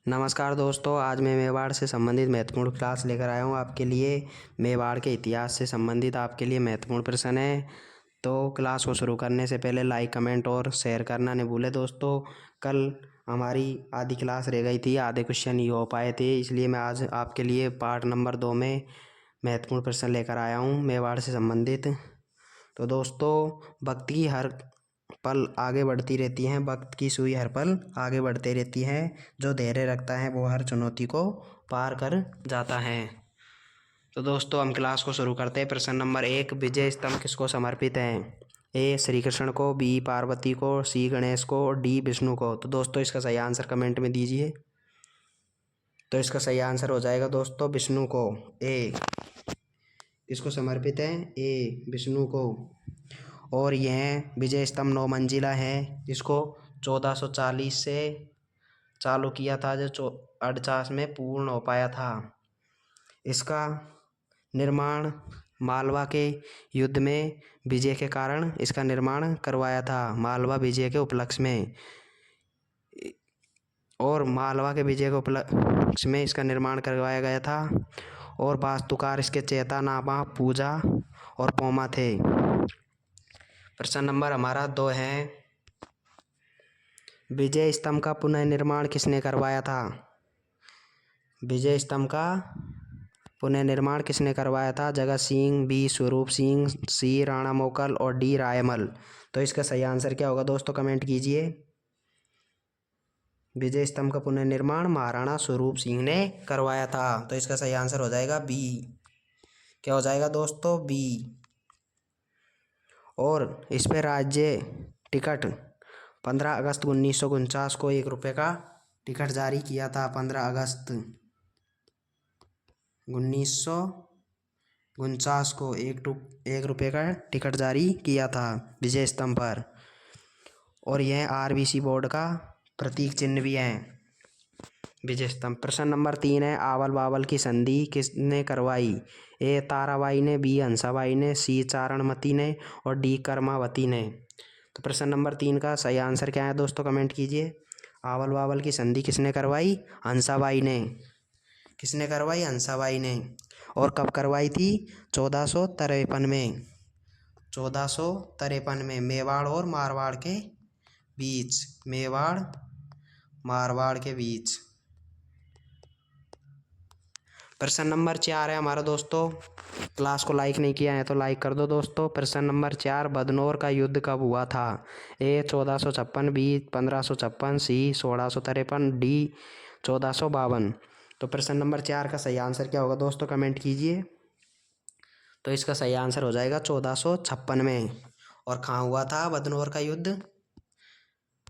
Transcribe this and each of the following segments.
नमस्कार दोस्तों, आज मैं मेवाड़ से संबंधित महत्वपूर्ण क्लास लेकर आया हूँ आपके लिए। मेवाड़ के इतिहास से संबंधित आपके लिए महत्वपूर्ण प्रश्न है। तो क्लास को शुरू करने से पहले लाइक, कमेंट और शेयर करना नहीं भूले दोस्तों। कल हमारी आधी क्लास रह गई थी, आधे क्वेश्चन नहीं हो पाए थे, इसलिए मैं आज आपके लिए पार्ट नंबर 2 में महत्वपूर्ण प्रश्न लेकर आया हूँ मेवाड़ से संबंधित। तो दोस्तों, वक्त की हर पल आगे बढ़ती रहती हैं, वक्त की सुई हर पल आगे बढ़ते रहती है। जो धैर्य रखता है वो हर चुनौती को पार कर जाता है। तो दोस्तों, हम क्लास को शुरू करते हैं। प्रश्न नंबर 1, विजय स्तंभ किसको समर्पित है? ए श्री कृष्ण को, बी पार्वती को, सी गणेश को, डी विष्णु को। तो दोस्तों, इसका सही आंसर कमेंट में दीजिए। तो इसका सही आंसर हो जाएगा दोस्तों विष्णु को। ए किसको समर्पित है? ए विष्णु को। और यह विजय स्तंभ 9 मंजिला है, जिसको 1440 से चालू किया था, जो 48 में पूर्ण हो पाया था। इसका निर्माण मालवा के युद्ध में विजय के कारण इसका निर्माण करवाया था, मालवा विजय के उपलक्ष्य में। और मालवा के विजय के उपलक्ष्य में इसका निर्माण करवाया गया था। और वास्तुकार इसके चेता, नामा, पूजा और पोमा थे। प्रश्न नंबर हमारा 2 है, विजय स्तंभ का पुनर्निर्माण किसने करवाया था? विजय स्तंभ का पुनर्निर्माण किसने करवाया था? जगत सिंह, बी स्वरूप सिंह, सी राणा मोकल और डी रायमल। तो इसका सही आंसर क्या होगा दोस्तों? कमेंट कीजिए। विजय स्तंभ का पुनर्निर्माण महाराणा स्वरूप सिंह ने करवाया था। तो इसका सही आंसर हो जाएगा बी। क्या हो जाएगा दोस्तों? बी। और इस पे राज्य टिकट 15 अगस्त 1949 को 1 रुपये का टिकट जारी किया था। 15 अगस्त 1949 को 1 रुपये का टिकट जारी किया था विजय स्तंभ पर। और यह आरबीसी बोर्ड का प्रतीक चिन्ह भी है विजय स्तंभ। प्रश्न नंबर 3 है, आवल बावल की संधि किसने करवाई? ए ताराबाई ने, बी हंसाबाई ने, सी चारणमती ने और डी कर्मावती ने। तो प्रश्न नंबर 3 का सही आंसर क्या है दोस्तों? कमेंट कीजिए। आवल बावल की संधि किसने करवाई? हंसाबाई ने। किसने करवाई? हंसाबाई ने। और कब करवाई थी? 1453 में। 1453 में मेवाड़ और मारवाड़ के बीच। मेवाड़ मारवाड़ के बीच। प्रश्न नंबर 4 है हमारा दोस्तों। क्लास को लाइक नहीं किया है तो लाइक कर दो दोस्तों। प्रश्न नंबर 4, बदनौर का युद्ध कब हुआ था? ए 1456, बी 1556, सी 1653, डी 1452। तो प्रश्न नंबर 4 का सही आंसर क्या होगा दोस्तों? कमेंट कीजिए। तो इसका सही आंसर हो जाएगा 1456 में। और कहाँ हुआ था बदनौर का युद्ध?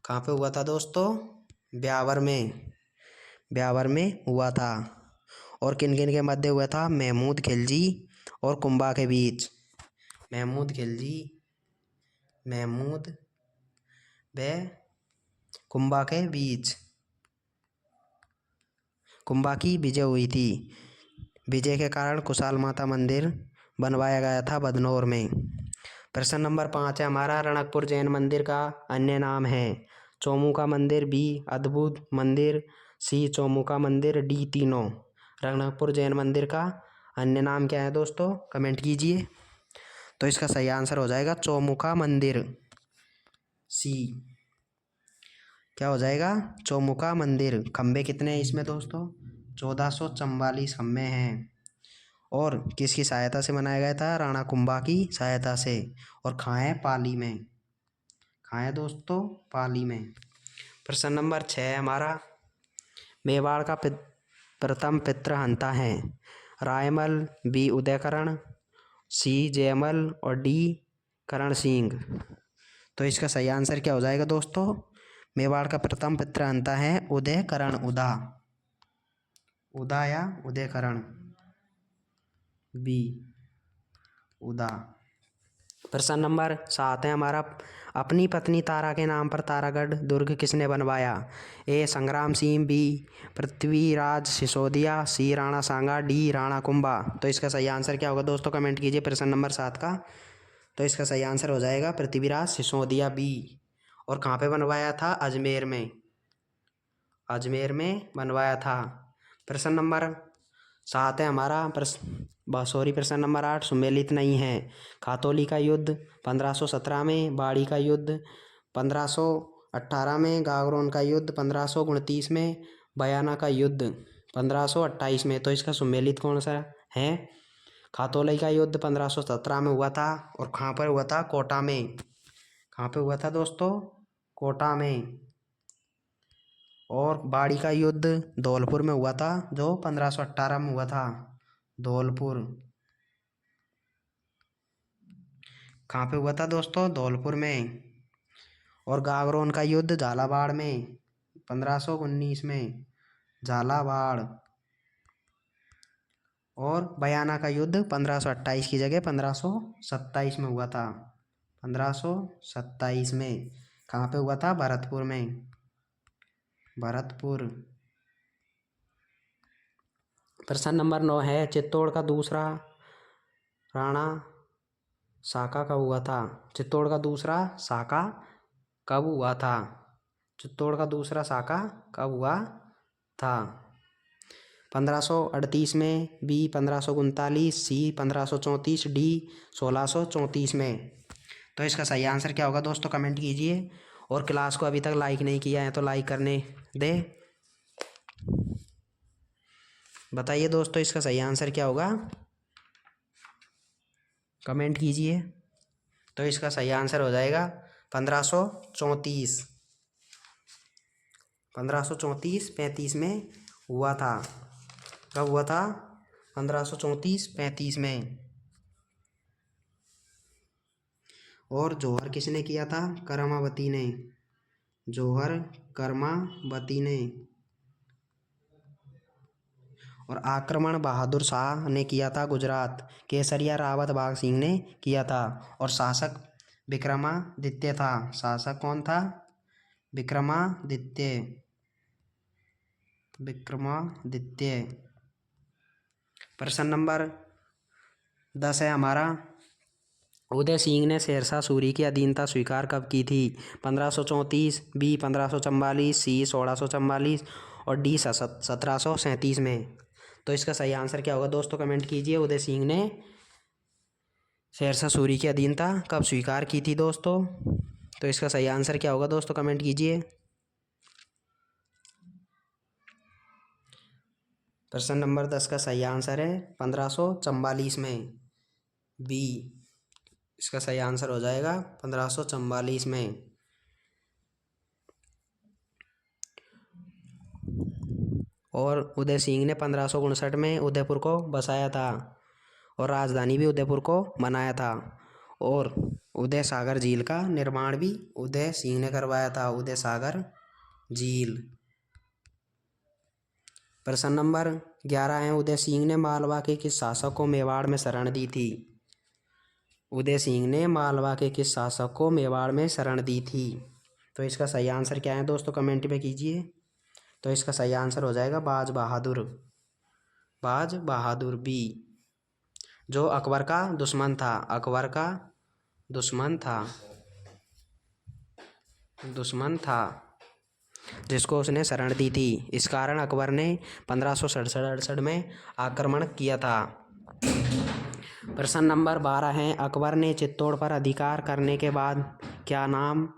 कहाँ पे हुआ था दोस्तों? ब्यावर में। ब्यावर में हुआ था। और किन किन के मध्य हुआ था? महमूद खिलजी और कुंभा के बीच। महमूद खिलजी, महमूद व कुंभा के बीच कुंभा की विजय हुई थी। विजय के कारण कुशाल माता मंदिर बनवाया गया था बदनौर में। प्रश्न नंबर 5 है हमारा, रणकपुर जैन मंदिर का अन्य नाम है? चौमुखा मंदिर, बी अद्भुत मंदिर, सी चौमुखा मंदिर, डी तीनों। रणकपुर जैन मंदिर का अन्य नाम क्या है दोस्तों? कमेंट कीजिए। तो इसका सही आंसर हो जाएगा चौमुखा मंदिर, सी। क्या हो जाएगा? चौमुखा मंदिर। खंबे कितने हैं इसमें दोस्तों? 1444 खंबे हैं। और किसकी सहायता से बनाया गया था? राणा कुंभा की सहायता से। और कहाँ है? पाली में। कहाँ है दोस्तों? पाली में। प्रश्न नंबर 6 है हमारा, मेवाड़ का प्रथम पितृहंता है? रायमल, बी उदयकरण, सी जयमल और डी करण सिंह। तो इसका सही आंसर क्या हो जाएगा दोस्तों? मेवाड़ का प्रथम पितृहंता है उदयकरण। उदा, उदा या उदयकरण, बी उदा। प्रश्न नंबर 7 है हमारा, अपनी पत्नी तारा के नाम पर तारागढ़ दुर्ग किसने बनवाया? ए संग्राम सिंह, बी पृथ्वीराज सिसोदिया, सी राणा सांगा, डी राणा कुंभा। तो इसका सही आंसर क्या होगा दोस्तों? कमेंट कीजिए प्रश्न नंबर 7 का। तो इसका सही आंसर हो जाएगा पृथ्वीराज सिसोदिया, बी। और कहाँ पे बनवाया था? अजमेर में। अजमेर में बनवाया था। प्रश्न नंबर 7 है हमारा प्रश्न नंबर 8 सुमेलित नहीं है। खातौली का युद्ध 1517 में, बाड़ी का युद्ध 1518 में, गागरोन का युद्ध 1529 में, बयाना का युद्ध 1528 में। तो इसका सुमेलित कौन सा है? खातौली का युद्ध 1517 में हुआ था और कहाँ पर हुआ था? कोटा में। कहाँ पे हुआ था दोस्तों? कोटा में। और बाड़ी का युद्ध धौलपुर में हुआ था, जो 1518 में हुआ था। धौलपुर। कहाँ पे हुआ था दोस्तों? धौलपुर में। और गागरोन का युद्ध झालावाड़ में 1519 में, झालावाड़। और बयाना का युद्ध 1528 की जगह 1527 में हुआ था। 1527 में। कहाँ पे हुआ था? भरतपुर में। भरतपुर। प्रश्न नंबर 9 है चित्तौड़ का दूसरा राणा साका कब हुआ था? चित्तौड़ का दूसरा साका कब हुआ था? चित्तौड़ का दूसरा साका कब हुआ था? 1538 में, बी 1539, सी 1534, डी 1634 में। तो इसका सही आंसर क्या होगा दोस्तों? कमेंट कीजिए। और क्लास को अभी तक लाइक नहीं किया है तो लाइक करने दे। बताइए दोस्तों इसका सही आंसर क्या होगा? कमेंट कीजिए। तो इसका सही आंसर हो जाएगा 1534। 1534-35 में हुआ था। कब हुआ था? 1534-35 में। और जौहर किसने किया था? करमावती ने। जौहर करमावती ने। और आक्रमण बहादुर शाह ने किया था गुजरात। केसरिया रावत बाघ सिंह ने किया था। और शासक विक्रमादित्य था। शासक कौन था? विक्रमादित्य। विक्रमादित्य। प्रश्न नंबर 10 है हमारा उदय सिंह ने शेरशाह सूरी की अधीनता स्वीकार कब की थी? 1534, बी 1544, सी 1644 और डी 1737 में। तो इसका सही आंसर क्या होगा दोस्तों? कमेंट कीजिए। उदय सिंह ने शेरशाह सूरी की अधीनता कब स्वीकार की थी दोस्तों? तो इसका सही आंसर क्या होगा दोस्तों? कमेंट कीजिए। प्रश्न नंबर 10 का सही आंसर है 1544 में, बी। इसका सही आंसर हो जाएगा 1544 में। और उदय सिंह ने 1559 में उदयपुर को बसाया था और राजधानी भी उदयपुर को बनाया था। और उदय सागर झील का निर्माण भी उदय सिंह ने करवाया था। उदय सागर झील। प्रश्न नंबर 11 है उदय सिंह ने मालवा के किस शासक को मेवाड़ में शरण दी थी? उदय सिंह ने मालवा के किस शासक को मेवाड़ में शरण दी थी? तो इसका सही आंसर क्या है दोस्तों? कमेंट में कीजिए। तो इसका सही आंसर हो जाएगा बाज बहादुर। बाज बहादुर, बी। जो अकबर का दुश्मन था। अकबर का दुश्मन था। दुश्मन था जिसको उसने शरण दी थी। इस कारण अकबर ने 1567-68 में आक्रमण किया था। प्रश्न नंबर 12 है अकबर ने चित्तौड़ पर अधिकार करने के बाद क्या नाम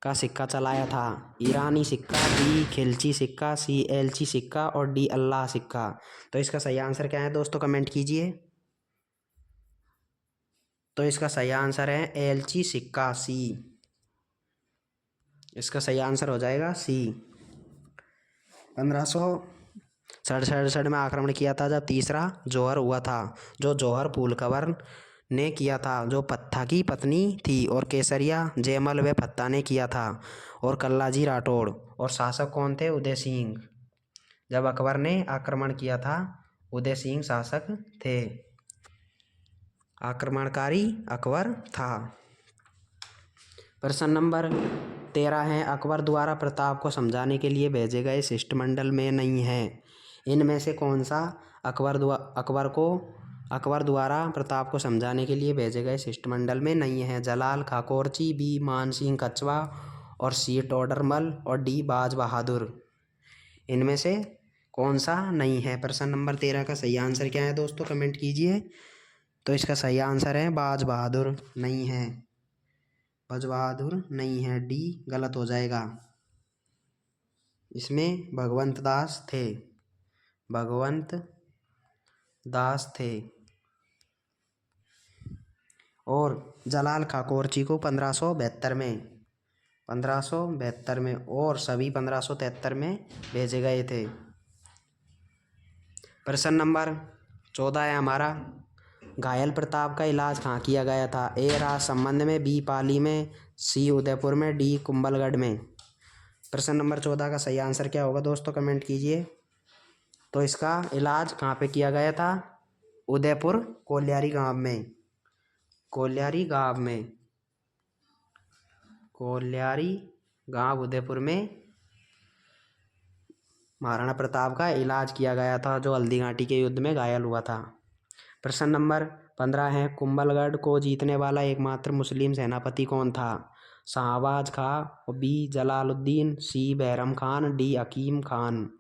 का सिक्का चलाया था? ईरानी सिक्का, बी खिलची सिक्का, सी एलची सिक्का और डी अल्लाह सिक्का। तो इसका सही आंसर क्या है दोस्तों? कमेंट कीजिए। तो इसका सही आंसर है एलची सिक्का, सी। इसका सही आंसर हो जाएगा सी। 1567 में आक्रमण किया था जब तीसरा जौहर हुआ था, जो जौहर फूलकवर ने किया था, जो फत्ता की पत्नी थी। और केसरिया जयमल व फत्ता ने किया था। और कल्लाजी राठौड़। और शासक कौन थे? उदय सिंह। जब अकबर ने आक्रमण किया था उदय सिंह शासक थे। आक्रमणकारी अकबर था। प्रश्न नंबर 13 है अकबर द्वारा प्रताप को समझाने के लिए भेजे गए शिष्टमंडल में नहीं है। इनमें से कौन सा अकबर द्वारा प्रताप को समझाने के लिए भेजे गए शिष्टमंडल में नहीं है? जलाल खाकोरची, बी मान सिंह कछवा और सी टोडरमल और डी बाज बहादुर। इनमें से कौन सा नहीं है? प्रश्न नंबर 13 का सही आंसर क्या है दोस्तों, कमेंट कीजिए। तो इसका सही आंसर है बाज बहादुर नहीं है, बाज बहादुर नहीं है, डी गलत हो जाएगा। इसमें भगवंत दास थे, भगवंत दास थे। और जलाल खाकोरची को 1572 में, 1572 में, और सभी 1573 में भेजे गए थे। प्रश्न नंबर 14 है हमारा, घायल प्रताप का इलाज कहाँ किया गया था? ए राजसमंद में, बी पाली में, सी उदयपुर में, डी कुंभलगढ़ में। प्रश्न नंबर 14 का सही आंसर क्या होगा दोस्तों, कमेंट कीजिए। तो इसका इलाज कहाँ पे किया गया था? उदयपुर कोल्यारी गांव में, कोल्यारी गांव में, कोल्यारी गांव उदयपुर में महाराणा प्रताप का इलाज किया गया था, जो हल्दी घाटी के युद्ध में घायल हुआ था। प्रश्न नंबर 15 है, कुंभलगढ़ को जीतने वाला एकमात्र मुस्लिम सेनापति कौन था? शाहबाज खां, बी जलालुद्दीन, सी बैरम खान, डी हकीम खान।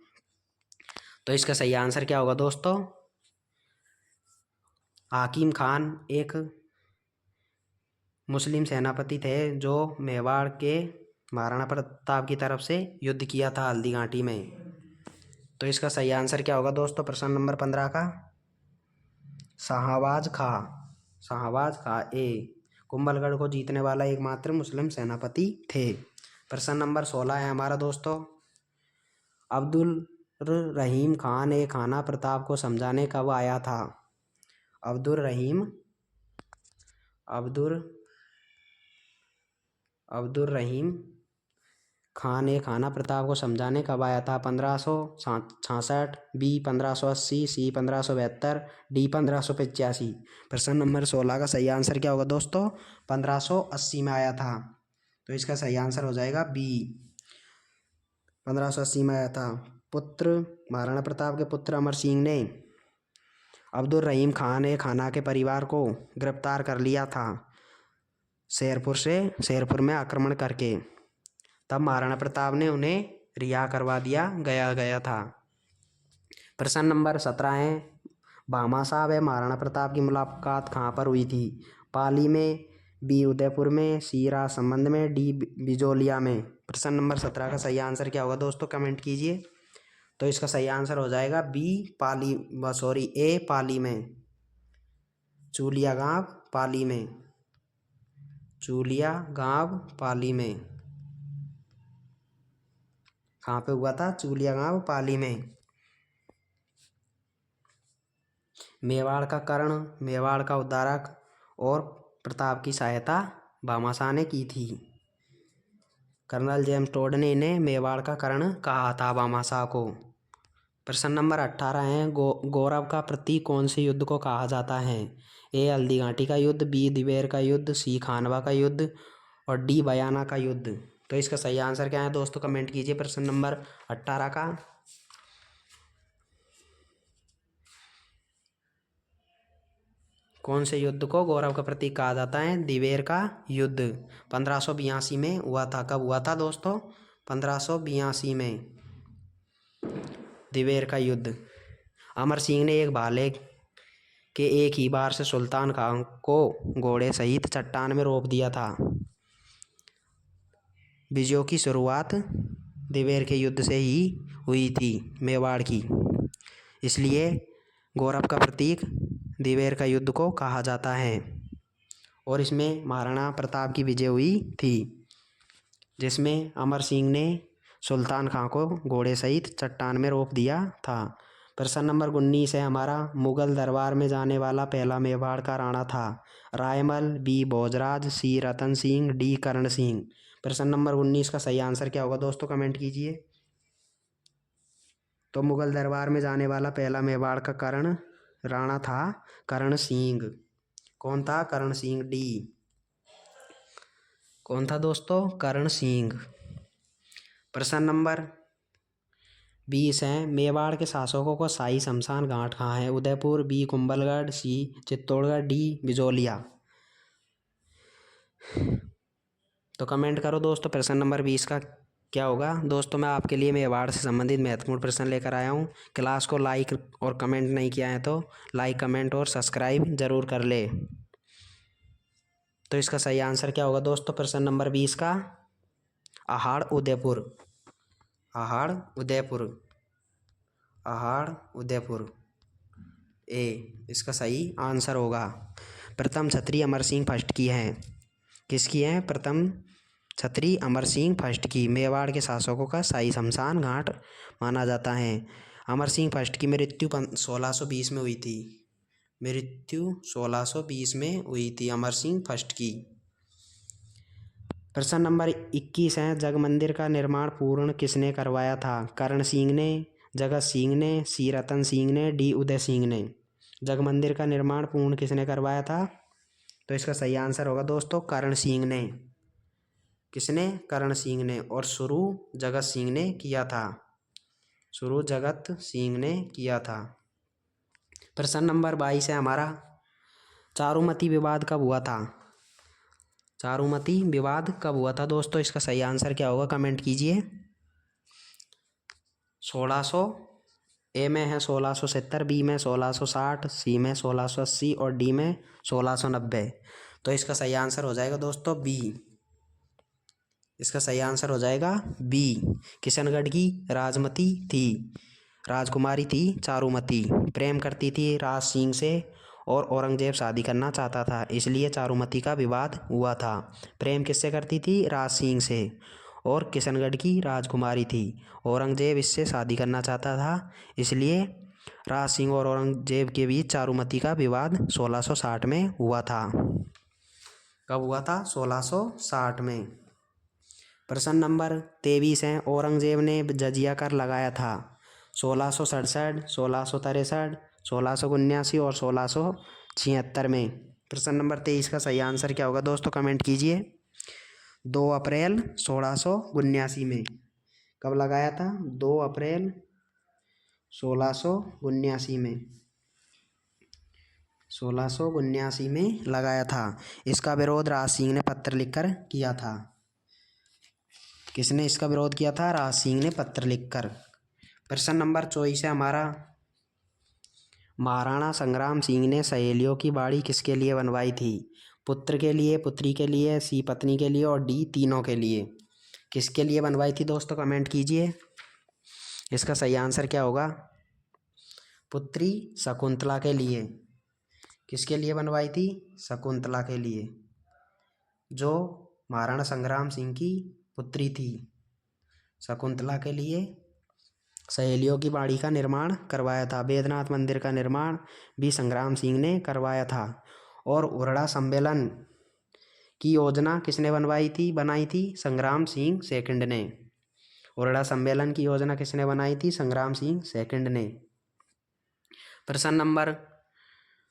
तो इसका सही आंसर क्या होगा दोस्तों? हकीम खान एक मुस्लिम सेनापति थे जो मेवाड़ के महाराणा प्रताप की तरफ से युद्ध किया था हल्दी घाटी में। तो इसका सही आंसर क्या होगा दोस्तों, प्रश्न नंबर 15 का? शाहबाज खां, शाहबाज खां ए कुंभलगढ़ को जीतने वाला एकमात्र मुस्लिम सेनापति थे। प्रश्न नंबर 16 है हमारा दोस्तों, अब्दुल रहीम खान ए खाना प्रताप को समझाने कब आया था? अब्दुल रहीम खान ए खाना प्रताप को समझाने कब आया था? 1566, बी 1580, सी 1572, डी 1585। प्रश्न नंबर 16 का सही आंसर क्या होगा दोस्तों? 1580 में आया था। तो इसका सही आंसर हो जाएगा बी, 1580 में आया था। महाराणा प्रताप के पुत्र अमर सिंह ने अब्दुल रहीम खान ए खाना के परिवार को गिरफ्तार कर लिया था शेरपुर में आक्रमण करके। तब महाराणा प्रताप ने उन्हें रिहा करवा दिया गया था। प्रश्न नंबर 17 है, भामा साहब है महाराणा प्रताप की मुलाकात कहाँ पर हुई थी? पाली में, बी उदयपुर में, सी राजसमंद में, डी बिजोलिया में। प्रश्न नंबर 17 का सही आंसर क्या होगा दोस्तों, कमेंट कीजिए। तो इसका सही आंसर हो जाएगा बी पाली, ए पाली में, चूलिया गांव पाली में, चूलिया गांव पाली में। कहाँ पे हुआ था? चूलिया गांव पाली में। मेवाड़ का कर्ण, मेवाड़ का उद्धारक और प्रताप की सहायता भामाशाह ने की थी। कर्नल जेम्स टोड ने इन्हें मेवाड़ का कर्ण कहा था भामाशाह को। प्रश्न नंबर 18 है, गौरव का प्रतीक कौन से युद्ध को कहा जाता है? ए हल्दी घाटी का युद्ध, बी दिवेर का युद्ध, सी खानवा का युद्ध, और डी बयाना का युद्ध। तो इसका सही आंसर क्या है दोस्तों, कमेंट कीजिए। प्रश्न नंबर 18 का कौन से युद्ध को गौरव का प्रतीक कहा जाता है? दिवेर का युद्ध 1582 में हुआ था। कब हुआ था दोस्तों? 1582 में दिवेर का युद्ध। अमर सिंह ने एक भाले के एक ही बार से सुल्तान खान को घोड़े सहित चट्टान में रोप दिया था। विजयों की शुरुआत दिवेर के युद्ध से ही हुई थी मेवाड़ की, इसलिए गौरव का प्रतीक दिवेर का युद्ध को कहा जाता है। और इसमें महाराणा प्रताप की विजय हुई थी, जिसमें अमर सिंह ने सुल्तान खां को घोड़े सहित चट्टान में रोप दिया था। प्रश्न नंबर 19 है हमारा, मुगल दरबार में जाने वाला पहला मेवाड़ का राणा था? रायमल, बी भोजराज, सी रतन सिंह, डी करण सिंह। प्रश्न नंबर 19 का सही आंसर क्या होगा दोस्तों, कमेंट कीजिए। तो मुगल दरबार में जाने वाला पहला मेवाड़ का राणा था करण सिंह। कौन था? करण सिंह, डी। कौन था दोस्तों? करण सिंह। प्रश्न नंबर 20 है, मेवाड़ के शासकों को शाही शमशान घाट कहाँ है? उदयपुर, बी कुंभलगढ़, सी चित्तौड़गढ़, डी बिजोलिया। तो कमेंट करो दोस्तों प्रश्न नंबर 20 का क्या होगा दोस्तों। मैं आपके लिए मेवाड़ से संबंधित महत्वपूर्ण प्रश्न लेकर आया हूँ। क्लास को लाइक और कमेंट नहीं किया है तो लाइक कमेंट और सब्सक्राइब जरूर कर ले। तो इसका सही आंसर क्या होगा दोस्तों प्रश्न नंबर 20 का? अहाड़ उदयपुर। अहाड़ उदयपुर। अहाड़ उदयपुर ए इसका सही आंसर होगा। प्रथम छतरी अमर सिंह फर्स्ट की है। किसकी है? प्रथम छतरी अमर सिंह फर्स्ट की। मेवाड़ के शासकों का शाही शमशान घाट माना जाता है। अमर सिंह फर्स्ट की मृत्यु 1620 में हुई थी। मृत्यु 1620 में हुई थी अमर सिंह फर्स्ट की। प्रश्न नंबर 21 है, जग मंदिर का निर्माण पूर्ण किसने करवाया था? करण सिंह ने, जगत सिंह ने, सी रतन सिंह ने, डी उदय सिंह ने। जग मंदिर का निर्माण पूर्ण किसने करवाया था? तो इसका सही आंसर होगा दोस्तों करण सिंह ने। किसने? करण सिंह ने। और शुरू जगत सिंह ने किया था। शुरू जगत सिंह ने किया था। प्रश्न नंबर 22 है हमारा, चारुमती विवाद कब हुआ था? चारुमती विवाद कब हुआ था दोस्तों? इसका सही आंसर क्या होगा कमेंट कीजिए। 1600 ए में है 1670, बी में 1660, सी में 1680 और डी में 1690। तो इसका सही आंसर हो जाएगा दोस्तों बी। इसका सही आंसर हो जाएगा बी। किशनगढ़ की राजमती थी, राजकुमारी थी चारुमती। प्रेम करती थी राज सिंह से और औरंगजेब शादी करना चाहता था, इसलिए चारुमती का विवाद हुआ था। प्रेम किससे करती थी? राज सिंह से। और किशनगढ़ की राजकुमारी थी। औरंगजेब इससे शादी करना चाहता था, इसलिए राज सिंह और औरंगजेब के बीच चारुमती का विवाद 1660 में हुआ था। कब हुआ था? 1660 में। प्रश्न नंबर 23 है, औरंगजेब ने जजिया कर लगाया था 1667, 1663, 1679 और 1676 में। प्रश्न नंबर 23 का सही आंसर क्या होगा दोस्तों कमेंट कीजिए। 2 अप्रैल 1679 में। कब लगाया था? 2 अप्रैल 1679 में। 1679 में लगाया था। इसका विरोध राज सिंह ने पत्र लिखकर किया था। किसने इसका विरोध किया था? राज सिंह ने पत्र लिखकर। प्रश्न नंबर 24 है हमारा, महाराणा संग्राम सिंह ने सहेलियों की बाड़ी किसके लिए बनवाई थी? पुत्र के लिए, पुत्री के लिए, सी पत्नी के लिए और डी तीनों के लिए। किसके लिए बनवाई थी दोस्तों कमेंट कीजिए। इसका सही आंसर क्या होगा? पुत्री शकुंतला के लिए। किसके लिए बनवाई थी? शकुंतला के लिए, जो महाराणा संग्राम सिंह की पुत्री थी। शकुंतला के लिए सहेलियों की बाड़ी का निर्माण करवाया था। बैद्यनाथ मंदिर का निर्माण भी संग्राम सिंह ने करवाया था। और उरड़ा सम्मेलन की योजना किसने बनाई थी? संग्राम सिंह सेकंड ने। उरड़ा सम्मेलन की योजना किसने बनाई थी? संग्राम सिंह सेकंड ने। प्रश्न नंबर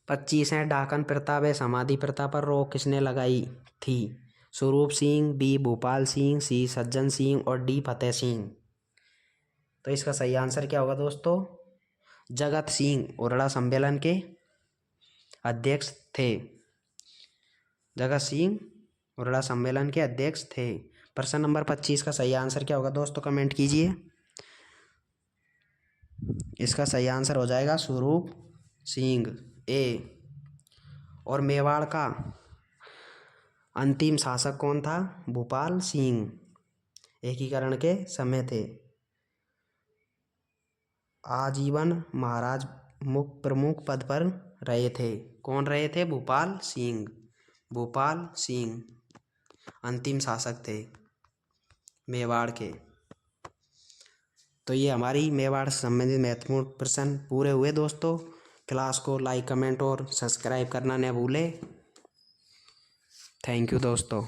25 है, डाकन प्रथा व समाधि प्रथा पर रोक किसने लगाई थी? स्वरूप सिंह, बी भूपाल सिंह, सी सज्जन सिंह और डी फतेह सिंह। तो इसका सही आंसर क्या होगा दोस्तों? जगत सिंह उरड़ा सम्मेलन के अध्यक्ष थे। जगत सिंह उरड़ा सम्मेलन के अध्यक्ष थे। प्रश्न नंबर 25 का सही आंसर क्या होगा दोस्तों कमेंट कीजिए। इसका सही आंसर हो जाएगा स्वरूप सिंह ए। और मेवाड़ का अंतिम शासक कौन था? भूपाल सिंह। एकीकरण के समय थे। आजीवन महाराज प्रमुख पद पर रहे थे। कौन रहे थे? भूपाल सिंह। भूपाल सिंह अंतिम शासक थे मेवाड़ के। तो ये हमारी मेवाड़ से संबंधित महत्वपूर्ण प्रश्न पूरे हुए दोस्तों। क्लास को लाइक कमेंट और सब्सक्राइब करना न भूले। थैंक यू दोस्तों।